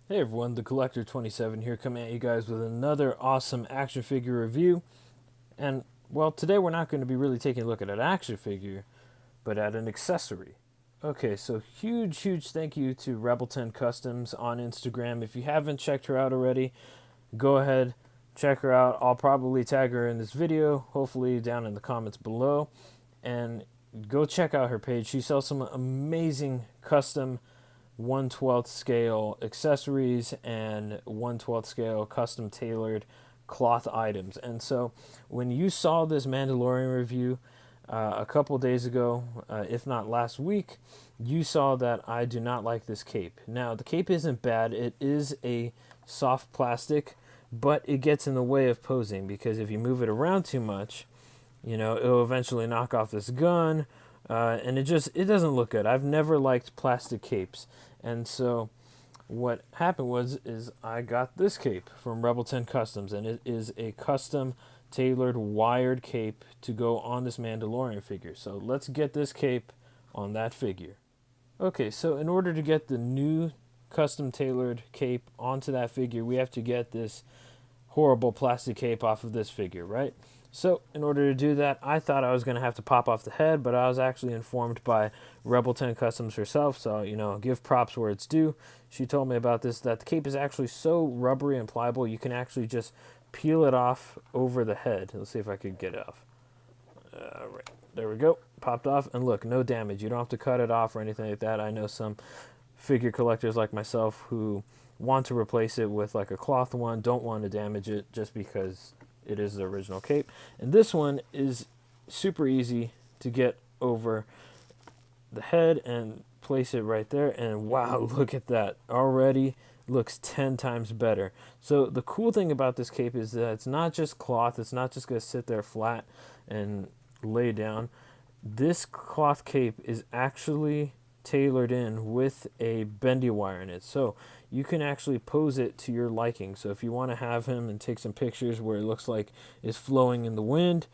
Hey everyone, the Collector 27 here, coming at you guys with another awesome action figure review. And well, today we're not going to be really taking a look at an action figure, but at an accessory. Okay, so huge thank you to Rebel 10 Customs on Instagram. If you haven't checked her out already, go ahead, check her out. I'll probably tag her in this video, hopefully down in the comments below. And go check out her page. She sells some amazing custom 1/12 scale accessories and 1/12 scale custom tailored cloth items. And so when you saw this Mandalorian review a couple days ago, if not last week, you saw that I do not like this cape. Now, the cape isn't bad, it is a soft plastic, but it gets in the way of posing because if you move it around too much, it'll eventually knock off this gun, and it doesn't look good. I've never liked plastic capes, and so what happened is I got this cape from Rebel 10 Customs, and it is a custom tailored wired cape to go on this Mandalorian figure. So let's get this cape on that figure. Okay, so in order to get the new custom tailored cape onto that figure, we have to get this horrible plastic cape off of this figure, right? So in order to do that, I thought I was going to have to pop off the head, but I was actually informed by Rebel 10 Customs herself, so, give props where it's due. She told me about this, that the cape is actually so rubbery and pliable, you can actually just peel it off over the head. Let's see if I could get it off. All right, there we go. Popped off, and look, no damage. You don't have to cut it off or anything like that. I know some figure collectors like myself who want to replace it with like a cloth one, don't want to damage it just because it is the original cape. And this one is super easy to get over the head and place it right there. And wow, look at that. Already looks 10 times better. So the cool thing about this cape is that it's not just cloth. It's not just going to sit there flat and lay down. This cloth cape is actually tailored in with a bendy wire in it. So you can actually pose it to your liking. So if you want to have him and take some pictures where it looks like it's flowing in the wind,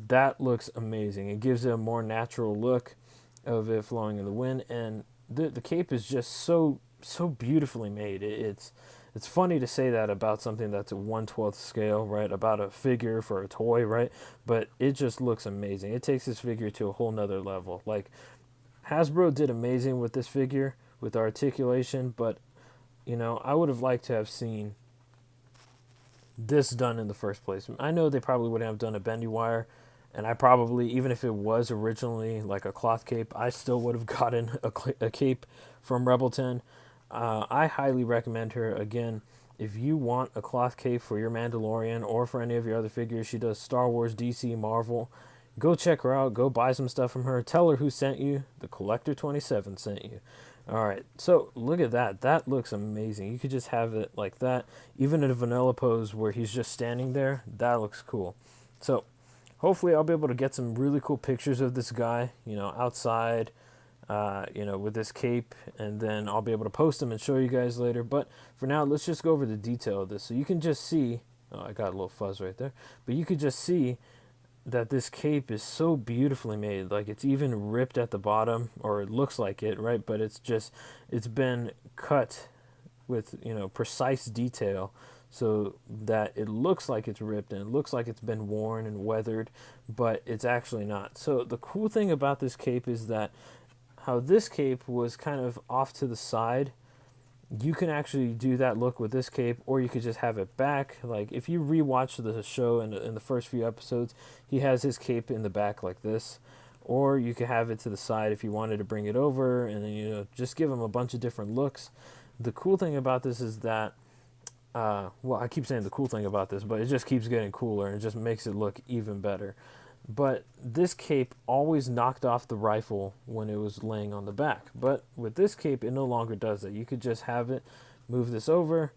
that looks amazing. It gives it a more natural look of it flowing in the wind, and the cape is just so beautifully made. It's funny to say that about something that's a 1/12 scale, right? About a figure for a toy, right? But it just looks amazing. It takes this figure to a whole nother level. Like, Hasbro did amazing with this figure with articulation, but I would have liked to have seen this done in the first place. I know they probably wouldn't have done a bendy wire, and I probably, even if it was originally like a cloth cape, I still would have gotten a cape from Rebel 10. I highly recommend her. Again, if you want a cloth cape for your Mandalorian or for any of your other figures, she does Star Wars, DC, Marvel. Go check her out. Go buy some stuff from her. Tell her who sent you. The Collector 27 sent you. All right, so look at that. That looks amazing. You could just have it like that. Even in a vanilla pose where he's just standing there, that looks cool. So hopefully I'll be able to get some really cool pictures of this guy, outside, with this cape, and then I'll be able to post them and show you guys later. But for now, let's just go over the detail of this. So you can just see, oh, I got a little fuzz right there, but you could just see that this cape is so beautifully made. Like, it's even ripped at the bottom, or it looks like it, right? But it's been cut with, precise detail so that it looks like it's ripped and it looks like it's been worn and weathered, but it's actually not. So the cool thing about this cape is that how this cape was kind of off to the side, you can actually do that look with this cape, or you could just have it back. Like, if you rewatch the show in the first few episodes, he has his cape in the back like this, or you could have it to the side if you wanted to bring it over, and then just give him a bunch of different looks. The cool thing about this is that, well, I keep saying the cool thing about this, but it just keeps getting cooler and it just makes it look even better. But this cape always knocked off the rifle when it was laying on the back. But with this cape, it no longer does that. You could just have it, move this over,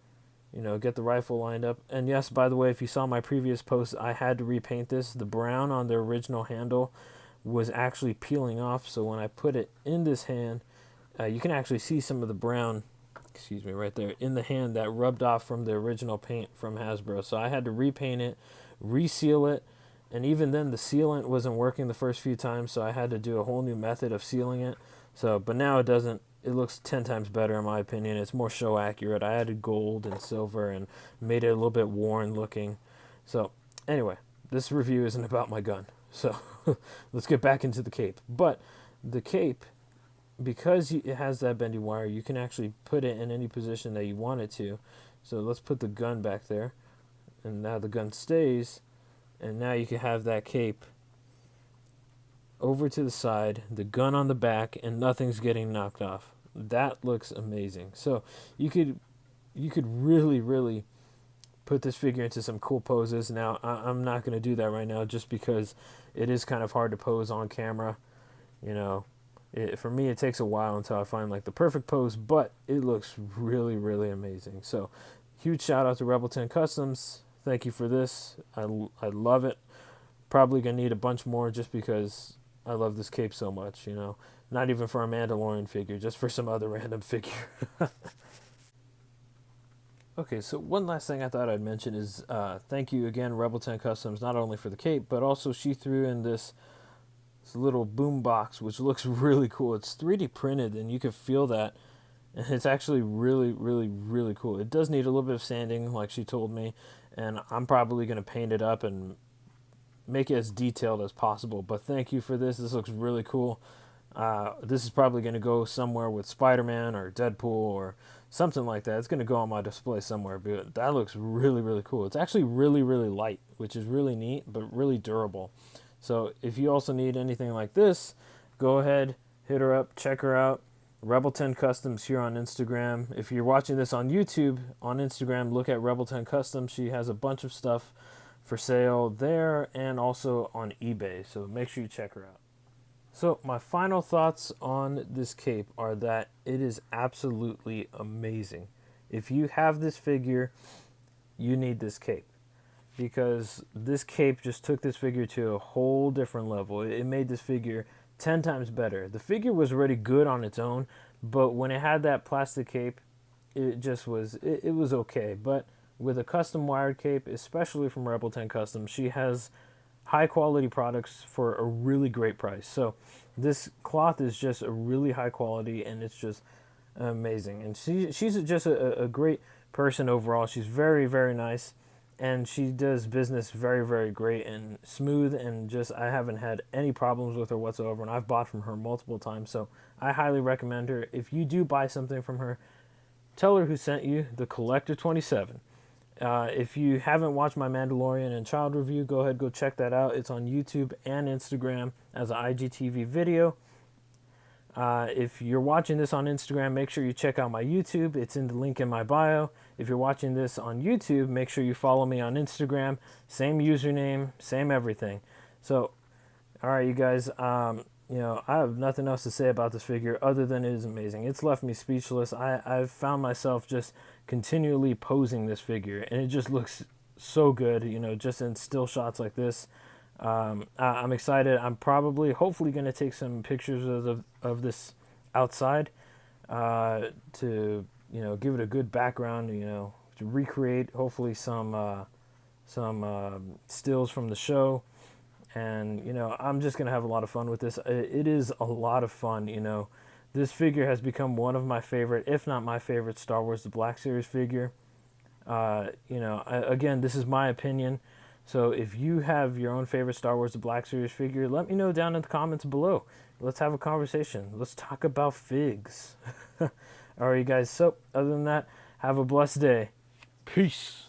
get the rifle lined up. And yes, by the way, if you saw my previous post, I had to repaint this. The brown on the original handle was actually peeling off. So when I put it in this hand, you can actually see some of the brown, excuse me, right there in the hand that rubbed off from the original paint from Hasbro. So I had to repaint it, reseal it, and even then the sealant wasn't working the first few times, so I had to do a whole new method of sealing it. So, but now it doesn't it looks 10 times better in my opinion. It's more show accurate. I added gold and silver and made it a little bit worn looking. So anyway, this review isn't about my gun. So let's get back into the cape. But the cape, because it has that bendy wire, you can actually put it in any position that you want it to. So let's put the gun back there. And now the gun stays. And now you can have that cape over to the side, the gun on the back, and nothing's getting knocked off. That looks amazing. So you could really put this figure into some cool poses. Now I'm not going to do that right now just because it is kind of hard to pose on camera. You know, for me it takes a while until I find like the perfect pose, but it looks really amazing. So huge shout out to Rebel 10 Customs. Thank you for this. I love it. Probably gonna need a bunch more just because I love this cape so much, you know. Not even for a Mandalorian figure, just for some other random figure. Okay, so one last thing I thought I'd mention is thank you again, Rebel 10 Customs, not only for the cape, but also she threw in this little boom box, which looks really cool. It's 3D printed, and you can feel that. And it's actually really cool. It does need a little bit of sanding, like she told me, and I'm probably going to paint it up and make it as detailed as possible. But thank you for this. This looks really cool. This is probably going to go somewhere with Spider-Man or Deadpool or something like that. It's going to go on my display somewhere, but that looks really cool. It's actually really light, which is really neat, but really durable. So if you also need anything like this, go ahead, hit her up, check her out. Rebel 10 Customs here on Instagram. If you're watching this on YouTube, on Instagram, look at Rebel 10 Customs. She has a bunch of stuff for sale there and also on eBay. So make sure you check her out. So my final thoughts on this cape are that it is absolutely amazing. If you have this figure, you need this cape, because this cape just took this figure to a whole different level. It made this figure 10 times better. The figure was already good on its own, but when it had that plastic cape, it just was, it was okay. But with a custom wired cape, especially from Rebel 10 Custom, she has high quality products for a really great price. So this cloth is just a really high quality, and it's just amazing. And she's just a great person overall. She's very nice, and she does business very great and smooth, and just I haven't had any problems with her whatsoever, and I've bought from her multiple times. So I highly recommend her. If you do buy something from her, tell her who sent you, the Collector 27. If you haven't watched my Mandalorian and Child review, go ahead, go check that out. It's on YouTube and Instagram as an IGTV video. If you're watching this on Instagram, make sure you check out my YouTube. It's in the link in my bio. If you're watching this on YouTube, make sure you follow me on Instagram. Same username, same everything. So, all right, you guys, you know, I have nothing else to say about this figure other than it is amazing. It's left me speechless. I've found myself just continually posing this figure, and it just looks so good, you know, just in still shots like this. I'm excited. I'm hopefully going to take some pictures of this outside to, you know, give it a good background, you know, to recreate hopefully some stills from the show. And, you know, I'm just going to have a lot of fun with this. It is a lot of fun, you know. This figure has become one of my favorite, if not my favorite, Star Wars The Black Series figure. You know, again, this is my opinion. So if you have your own favorite Star Wars The Black Series figure, let me know down in the comments below. Let's have a conversation. Let's talk about figs. All right, you guys. So other than that, have a blessed day. Peace.